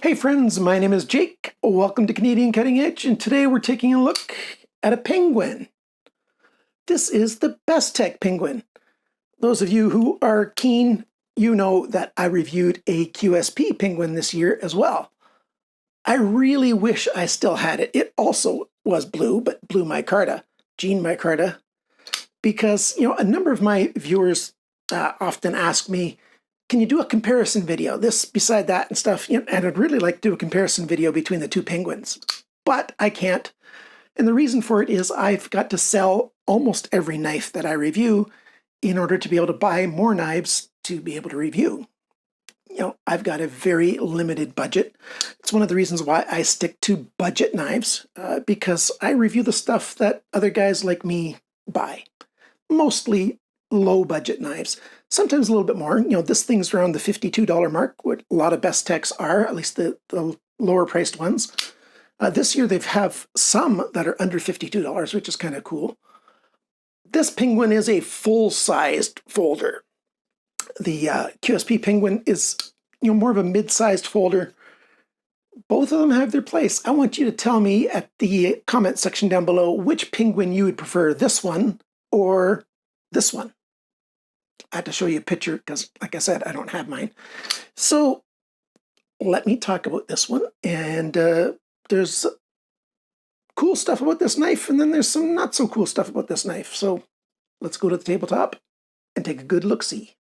Hey friends, my name is Jake. Welcome to Canadian Cutting Edge, and today we're taking a look at a penguin. This is the Bestech Penguin. Those of you who are keen, you know that I reviewed a QSP penguin this year as well. I really wish I still had it. It also was blue, but blue micarta, Gene micarta, because a number of my viewers often ask me, can you do a comparison video, this beside that and stuff? And I'd really like to do a comparison video between the two penguins, but I can't. And the reason for it is I've got to sell almost every knife that I review in order to be able to buy more knives to be able to review. I've got a very limited budget. It's one of the reasons why I stick to budget knives, because I review the stuff that other guys like me buy. Mostly low budget knives. Sometimes a little bit more. This thing's around the $52 mark, what a lot of Bestechs are, at least the lower priced ones. This year they have some that are under $52, which is kind of cool. This penguin is a full-sized folder. The QSP penguin is more of a mid-sized folder. Both of them have their place. I want you to tell me at the comment section down below which penguin you would prefer, this one or this one. I have to show you a picture because, like I said, I don't have mine. So let me talk about this one. And there's cool stuff about this knife, and then there's some not so cool stuff about this knife. So let's go to the tabletop and take a good look-see.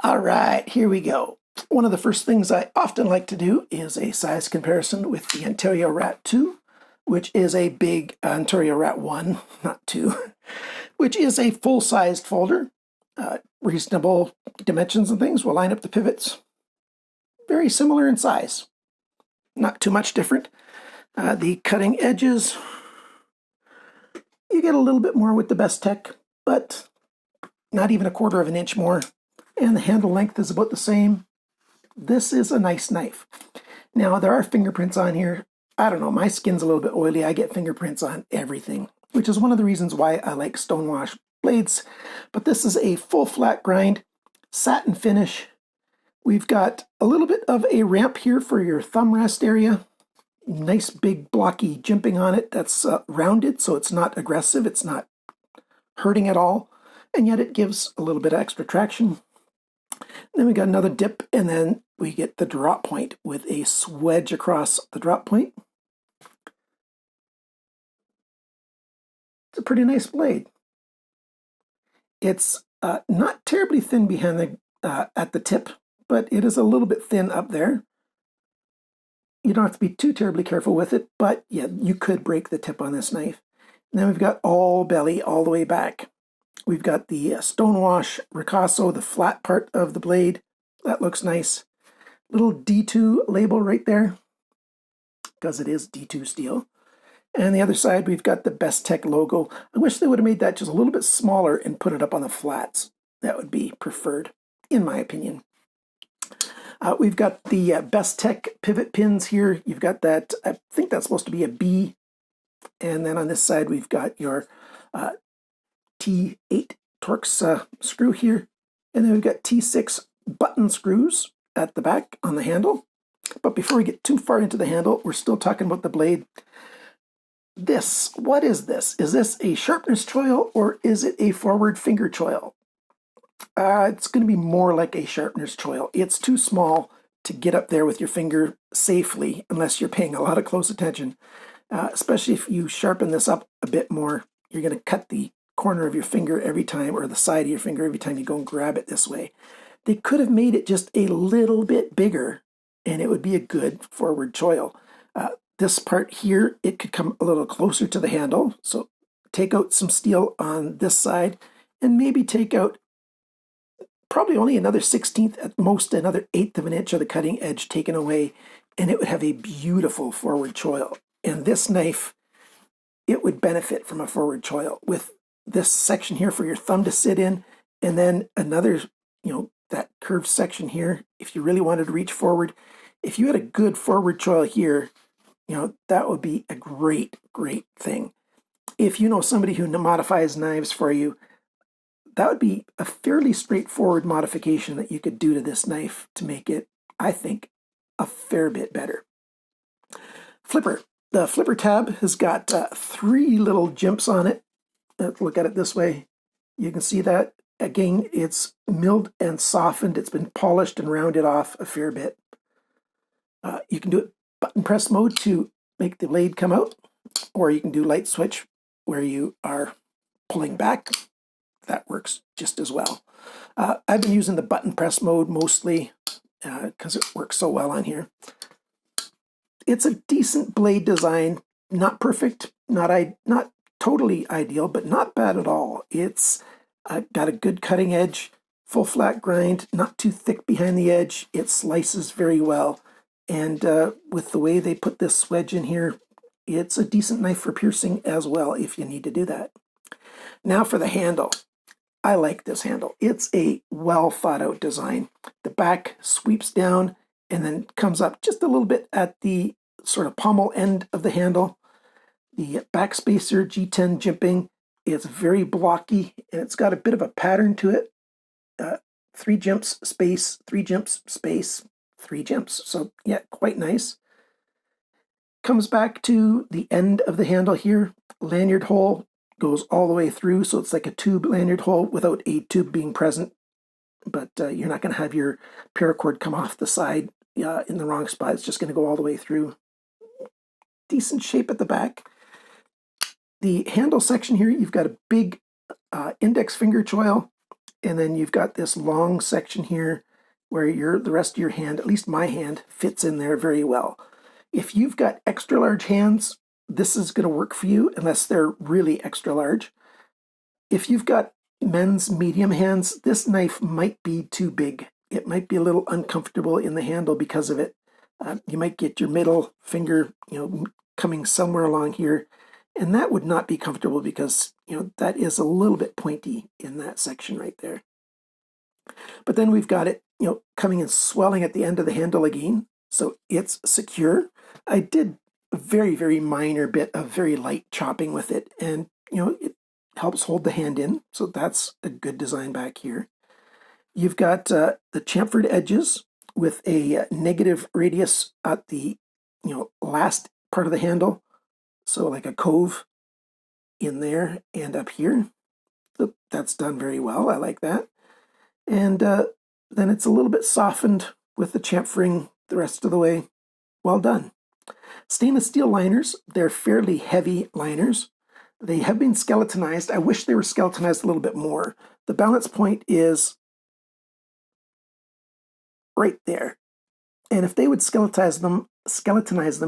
All right, here we go. One of the first things I often like to do is a size comparison with the Ontario Rat 2. Which is a big Ontario Rat 1, not 2, which is a full-sized folder. Reasonable dimensions and things. We'll line up the pivots. Very similar in size. Not too much different. The cutting edges, you get a little bit more with the Bestech, but not even 1/4 of an inch more. And the handle length is about the same. This is a nice knife. Now, there are fingerprints on here. I don't know, my skin's a little bit oily. I get fingerprints on everything, which is one of the reasons why I like stonewash blades. But this is a full flat grind, satin finish. We've got a little bit of a ramp here for your thumb rest area. Nice big blocky jimping on it that's rounded, so it's not aggressive. It's not hurting at all. And yet it gives a little bit of extra traction. Then we got another dip, and then we get the drop point with a swedge across the drop point. It's a pretty nice blade. It's not terribly thin behind at the tip, but it is a little bit thin up there. You don't have to be too terribly careful with it, but yeah, you could break the tip on this knife. And then we've got all belly all the way back. We've got the stonewash ricasso, the flat part of the blade. That looks nice. Little D2 label right there, because it is D2 steel. And the other side, we've got the Bestech logo. I wish they would have made that just a little bit smaller and put it up on the flats. That would be preferred, in my opinion. We've got the Bestech pivot pins here. You've got that, I think that's supposed to be a B. And then on this side, we've got your T8 Torx screw here. And then we've got T6 button screws at the back on the handle. But before we get too far into the handle, we're still talking about the blade. This, what is this? Is this a sharpener's choil or is it a forward finger choil? It's going to be more like a sharpener's choil. It's too small to get up there with your finger safely unless you're paying a lot of close attention. Especially if you sharpen this up a bit more, you're going to cut the corner of your finger every time, or the side of your finger every time you go and grab it this way. They could have made it just a little bit bigger and it would be a good forward choil. This part here, it could come a little closer to the handle. So take out some steel on this side and maybe take out probably only another 1/16th, at most another 1/8 of an inch of the cutting edge taken away, and it would have a beautiful forward choil. And this knife, it would benefit from a forward choil with this section here for your thumb to sit in, and then another, that curved section here, if you really wanted to reach forward. If you had a good forward choil here, that would be a great, great thing. If you know somebody who modifies knives for you, that would be a fairly straightforward modification that you could do to this knife to make it, I think, a fair bit better. Flipper. The flipper tab has got 3 little jimps on it. Look at it this way. You can see that. Again, it's milled and softened. It's been polished and rounded off a fair bit. You can do it button press mode to make the blade come out, or you can do light switch where you are pulling back. That works just as well. I've been using the button press mode mostly because it works so well on here. It's a decent blade design, not perfect, not totally ideal, but not bad at all. It's got a good cutting edge, full flat grind, not too thick behind the edge. It slices very well. And with the way they put this wedge in here, it's a decent knife for piercing as well if you need to do that. Now for the handle. I like this handle. It's a well thought out design. The back sweeps down and then comes up just a little bit at the sort of pommel end of the handle. The back spacer G10 jimping is very blocky, and it's got a bit of a pattern to it. 3 jimps, space, 3 jimps, space, 3 jimps. So yeah, quite nice. Comes back to the end of the handle here. Lanyard hole goes all the way through, so it's like a tube lanyard hole without a tube being present. But you're not going to have your paracord come off the side in the wrong spot. It's just going to go all the way through. Decent shape at the back. The handle section here, you've got a big index finger choil, and then you've got this long section here where the rest of your hand, at least my hand, fits in there very well. If you've got extra large hands, this is going to work for you unless they're really extra large. If you've got men's medium hands, this knife might be too big. It might be a little uncomfortable in the handle because of it. You might get your middle finger, coming somewhere along here, and that would not be comfortable because, that is a little bit pointy in that section right there. But then we've got it, coming and swelling at the end of the handle again, so it's secure. I did a very, very minor bit of very light chopping with it, and, it helps hold the hand in, so that's a good design back here. You've got the chamfered edges with a negative radius at the, last part of the handle, so like a cove in there and up here. So that's done very well. I like that. And then it's a little bit softened with the chamfering the rest of the way. Well done. Stainless steel liners, they're fairly heavy liners. They have been skeletonized. I wish they were skeletonized a little bit more. The balance point is right there. And if they would skeletonize them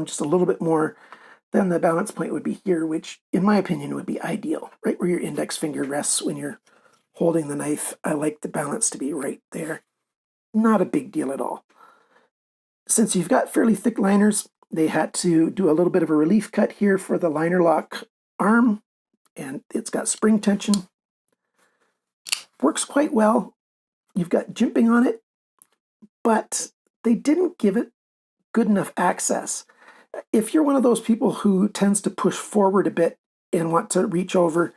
just a little bit more, then the balance point would be here, which in my opinion would be ideal, right where your index finger rests when you're holding the knife. I like the balance to be right there. Not a big deal at all. Since you've got fairly thick liners, they had to do a little bit of a relief cut here for the liner lock arm, and it's got spring tension. Works quite well. You've got jimping on it, but they didn't give it good enough access. If you're one of those people who tends to push forward a bit and want to reach over,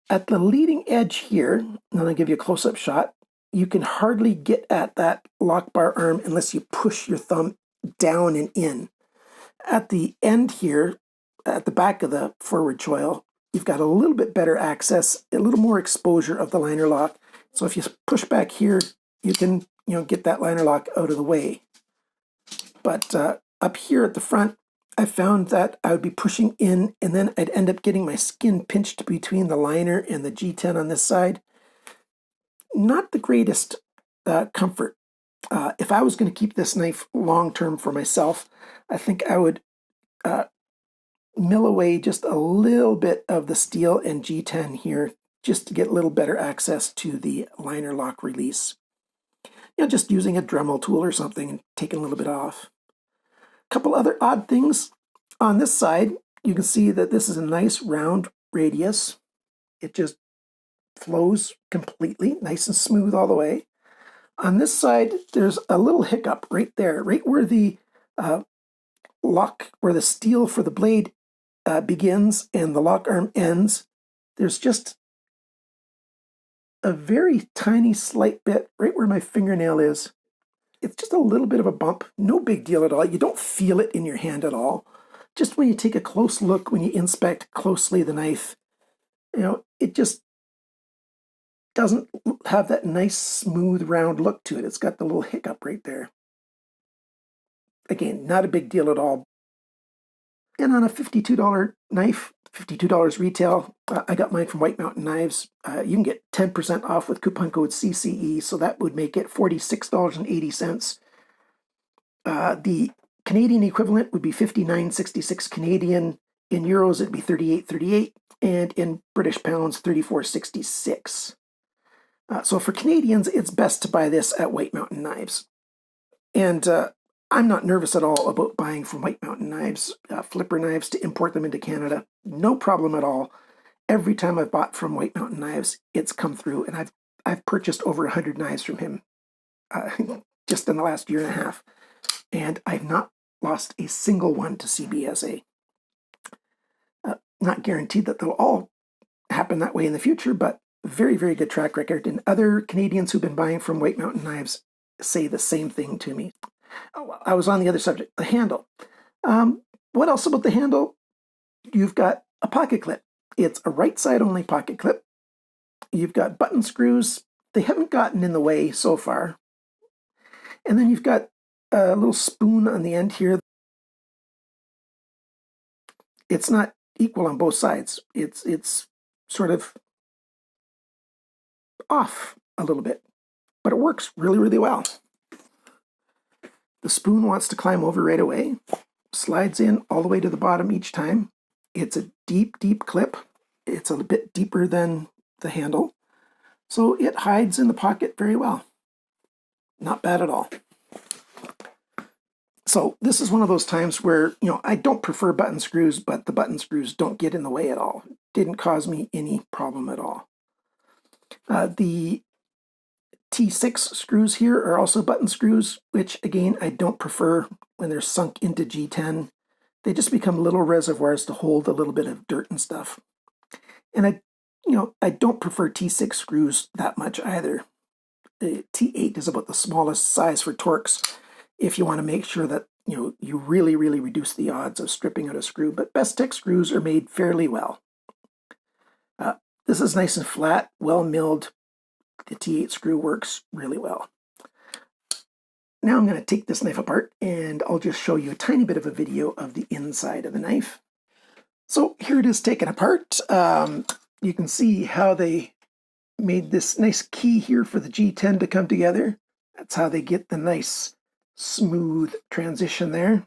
at the leading edge here, and I'll give you a close-up shot, you can hardly get at that lock bar arm unless you push your thumb down and in. At the end here, at the back of the forward choil, you've got a little bit better access, a little more exposure of the liner lock. So if you push back here, you can get that liner lock out of the way. But up here at the front, I found that I would be pushing in, and then I'd end up getting my skin pinched between the liner and the G10 on this side. Not the greatest comfort. If I was going to keep this knife long-term for myself, I think I would mill away just a little bit of the steel and G10 here just to get a little better access to the liner lock release. Just using a Dremel tool or something and taking a little bit off. A couple other odd things. On this side, you can see that this is a nice round radius. It just flows completely, nice and smooth all the way. On this side, there's a little hiccup right there, right where the lock, where the steel for the blade begins and the lock arm ends. There's just a very tiny slight bit right where my fingernail is. It's just a little bit of a bump, no big deal at all. You don't feel it in your hand at all. Just when you take a close look, when you inspect closely the knife, it just doesn't have that nice, smooth, round look to it. It's got the little hiccup right there. Again, not a big deal at all. And on a $52 knife, $52 retail, I got mine from White Mountain Knives. You can get 10% off with coupon code CCE, so that would make it $46.80. The Canadian equivalent would be $59.66 Canadian. In euros, it'd be $38.38, and in British pounds, $34.66. So for Canadians, it's best to buy this at White Mountain Knives. And I'm not nervous at all about buying from White Mountain Knives, flipper knives, to import them into Canada. No problem at all. Every time I've bought from White Mountain Knives, it's come through, and I've purchased over 100 knives from him just in the last year and a half, and I've not lost a single one to CBSA. Not guaranteed that they'll all happen that way in the future, but very, very good track record. And other Canadians who've been buying from White Mountain Knives say the same thing to me. Oh, well, I was on the other subject, the handle. What else about the handle? You've got a pocket clip. It's a right side only pocket clip. You've got button screws. They haven't gotten in the way so far. And then you've got a little spoon on the end here. It's not equal on both sides. It's sort of off a little bit, but it works really, really well. The spoon wants to climb over right away, slides in all the way to the bottom each time. It's a deep, deep clip. It's a bit deeper than the handle, so it hides in the pocket very well. Not bad at all. So this is one of those times where, I don't prefer button screws, but the button screws don't get in the way at all. Didn't cause me any problem at all. The T6 screws here are also button screws, which again, I don't prefer when they're sunk into G10. They just become little reservoirs to hold a little bit of dirt and stuff. And I don't prefer T6 screws that much either. The T8 is about the smallest size for Torx if you want to make sure that you really, really reduce the odds of stripping out a screw. But Bestech screws are made fairly well. This is nice and flat, well milled. The T8 screw works really well. Now I'm going to take this knife apart, and I'll just show you a tiny bit of a video of the inside of the knife. So here it is taken apart. You can see how they made this nice key here for the G10 to come together. That's how they get the nice smooth transition there.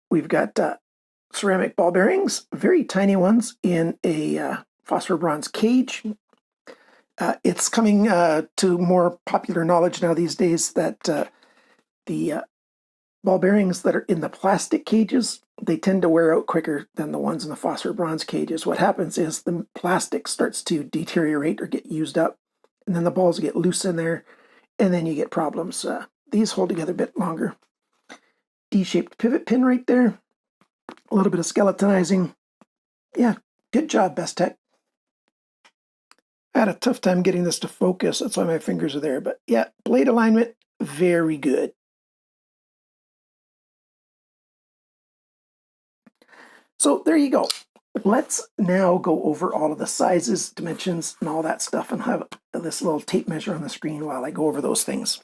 We've got ceramic ball bearings, very tiny ones, in a phosphor bronze cage. It's coming to more popular knowledge now these days that the ball bearings that are in the plastic cages, they tend to wear out quicker than the ones in the phosphor bronze cages. What happens is the plastic starts to deteriorate or get used up, and then the balls get loose in there, and then you get problems. These hold together a bit longer. D-shaped pivot pin right there. A little bit of skeletonizing. Yeah, good job, Bestech. I had a tough time getting this to focus. That's why my fingers are there. But yeah, blade alignment, very good. So there you go. Let's now go over all of the sizes, dimensions, and all that stuff, and have this little tape measure on the screen while I go over those things.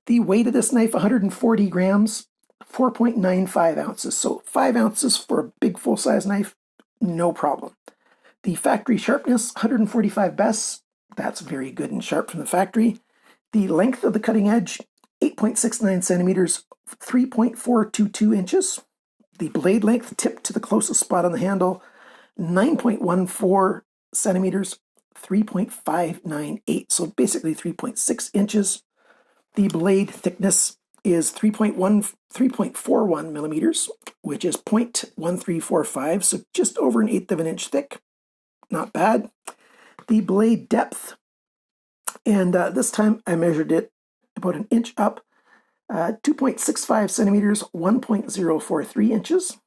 The weight of this knife, 140 grams, 4.95 ounces. So 5 ounces for a big full-size knife, no problem. The factory sharpness, 145 bests. That's very good and sharp from the factory. The length of the cutting edge, 8.69 centimeters, 3.422 inches. The blade length, tip to the closest spot on the handle, 9.14 centimeters, 3.598, so basically 3.6 inches. The blade thickness is 3.41 millimeters, which is 0.1345, so just over 1/8 of an inch thick. Not bad. The blade depth, and this time I measured it about an inch up, 2.65 centimeters, 1.043 inches.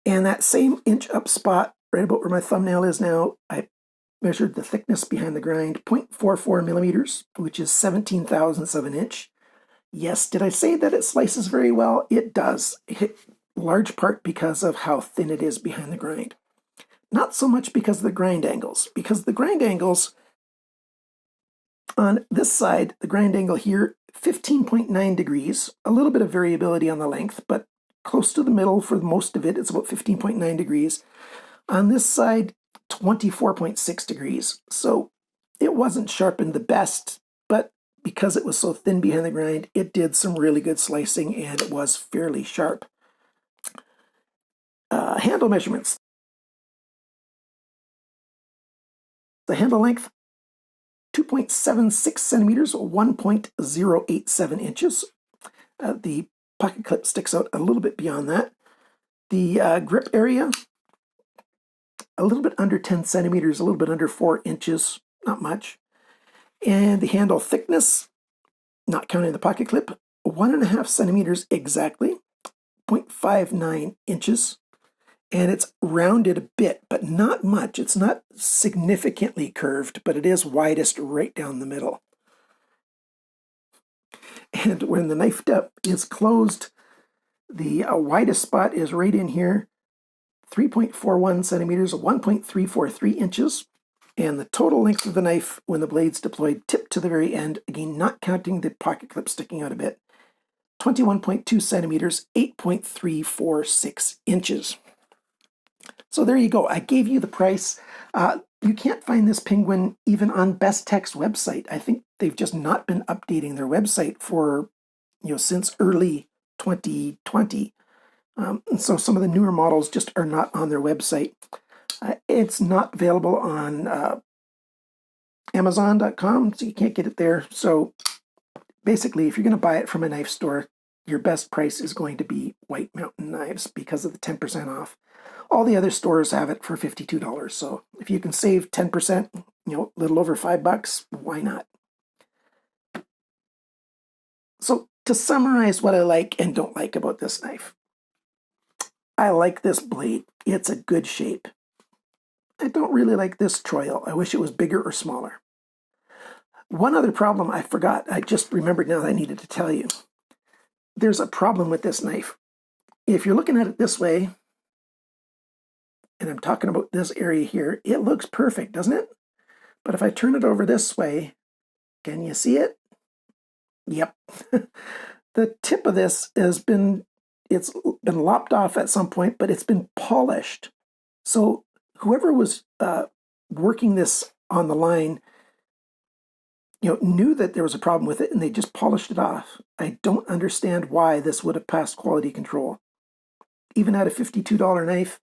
And that same inch up spot right about where my thumbnail is now. I measured the thickness behind the grind, 0.44 millimeters, which is 17 thousandths of an inch. Yes, did I say that it slices very well? It does, large part because of how thin it is behind the grind. Not so much because of the grind angles, because the grind angles on this side, the grind angle here, 15.9 degrees, a little bit of variability on the length, but close to the middle for most of it, it's about 15.9 degrees. On this side, 24.6 degrees. So it wasn't sharpened the best, but because it was so thin behind the grind, it did some really good slicing and it was fairly sharp. Handle measurements. The handle length, 2.76 centimeters, 1.087 inches. The pocket clip sticks out a little bit beyond that. The grip area, a little bit under 10 centimeters, a little bit under 4 inches, not much. And the handle thickness, not counting the pocket clip, 1.5 centimeters exactly, 0.59 inches. And it's rounded a bit, but not much. It's not significantly curved, but it is widest right down the middle. And when the knife tip is closed, the widest spot is right in here, 3.41 centimeters, 1.343 inches. And the total length of the knife when the blade's deployed tip to the very end, again, not counting the pocket clip sticking out a bit, 21.2 centimeters, 8.346 inches. So there you go. I gave you the price. You can't find this Penguin even on Bestech's website. I think they've just not been updating their website for, since early 2020. And so some of the newer models just are not on their website. It's not available on Amazon.com, so you can't get it there. So basically, if you're going to buy it from a knife store, your best price is going to be White Mountain Knives because of the 10% off. All the other stores have it for $52. So if you can save 10%, a little over $5, why not? So to summarize what I like and don't like about this knife, I like this blade. It's a good shape. I don't really like this troil. I wish it was bigger or smaller. One other problem I forgot, I just remembered now that I needed to tell you. There's a problem with this knife. If you're looking at it this way, and I'm talking about this area here, it looks perfect, doesn't it? But if I turn it over this way, can you see it? Yep. The tip of this it's been lopped off at some point, but it's been polished. So whoever was working this on the line, knew that there was a problem with it and they just polished it off. I don't understand why this would have passed quality control. Even at a $52 knife,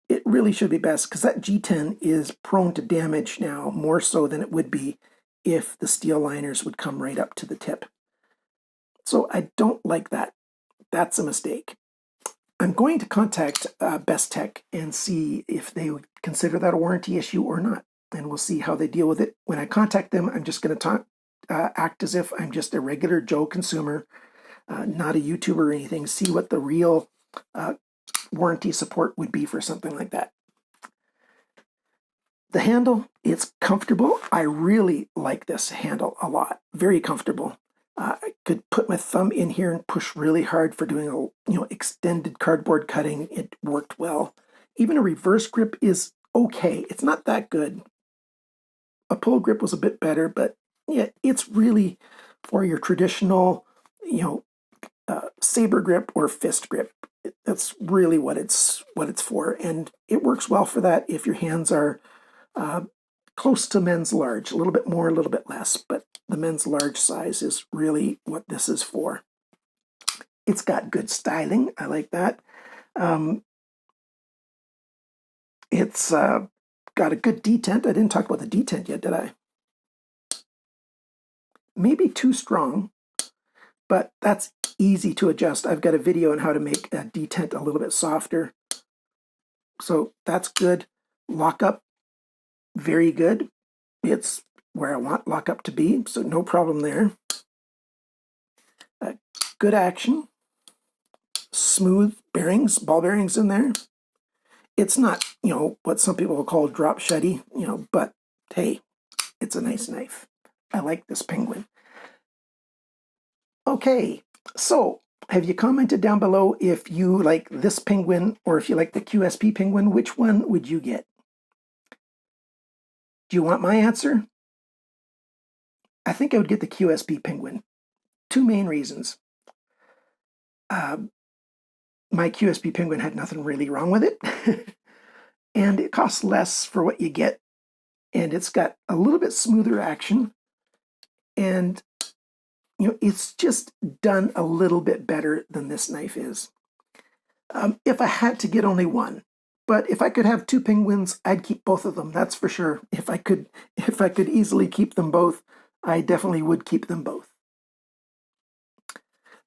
it really should be best because that G10 is prone to damage now more so than it would be if the steel liners would come right up to the tip. So I don't like that. That's a mistake. I'm going to contact Bestech and see if they would consider that a warranty issue or not. And we'll see how they deal with it. When I contact them, I'm just going to act as if I'm just a regular Joe consumer, not a YouTuber or anything, see what the real warranty support would be for something like that. The handle, it's comfortable. I really like this handle a lot. Very comfortable. I could put my thumb in here and push really hard for doing extended cardboard cutting. It worked well. Even a reverse grip is okay. It's not that good. A pull grip was a bit better, but yeah, it's really for your traditional, saber grip or fist grip. That's really what it's for, and it works well for that if your hands are close to men's large, a little bit more, a little bit less, but the men's large size is really what this is for. It's got good styling. I like that. It's got a good detent. I didn't talk about the detent yet, did I? Maybe too strong, but that's easy to adjust. I've got a video on how to make a detent a little bit softer. So that's good. Lockup, very good. It's where I want lockup to be, so no problem there. Good action. Smooth bearings, ball bearings in there. It's not, what some people will call drop shutty, but hey, it's a nice knife. I like this penguin. Okay, so have you commented down below if you like this penguin or if you like the QSP penguin? Which one would you get? Do you want my answer? I think I would get the QSP penguin. Two main reasons. My QSP penguin had nothing really wrong with it. And it costs less for what you get. And it's got a little bit smoother action. And, it's just done a little bit better than this knife is. If I had to get only one, but if I could have two penguins, I'd keep both of them. That's for sure. If I could easily keep them both, I definitely would keep them both.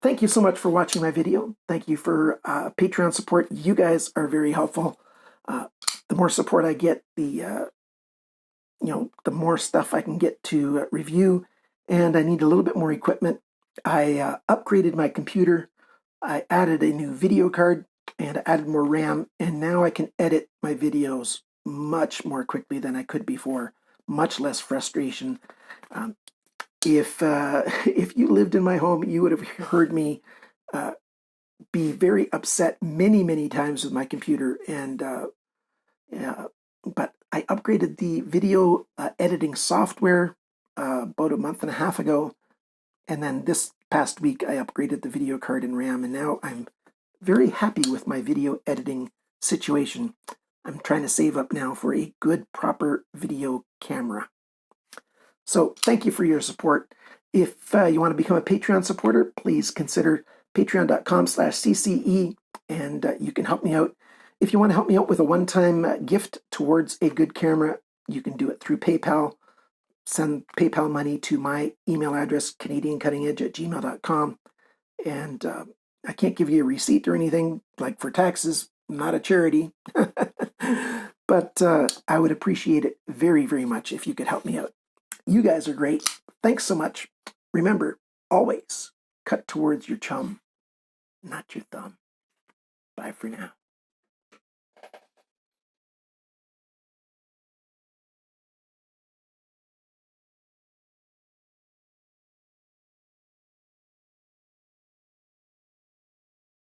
Thank you so much for watching my video. Thank you for Patreon support. You guys are very helpful. The more support I get, the more stuff I can get to review, and I need a little bit more equipment. I upgraded my computer. I added a new video card, and I added more RAM, and now I can edit my videos much more quickly than I could before. Much less frustration. If you lived in my home, you would have heard me be very upset many times with my computer, and but I upgraded the video editing software about a month and a half ago, and then this past week I upgraded the video card and RAM, and now I'm very happy with my video editing situation. I'm trying to save up now for a good, proper video camera. So thank you for your support. If you want to become a Patreon supporter, please consider patreon.com/CCE, and you can help me out. If you want to help me out with a one-time gift towards a good camera, you can do it through PayPal. Send PayPal money to my email address, canadiancuttingedge@gmail.com. And I can't give you a receipt or anything, like for taxes. I'm not a charity. But I would appreciate it very much if you could help me out. You guys are great. Thanks so much. Remember, always cut towards your chum, not your thumb. Bye for now.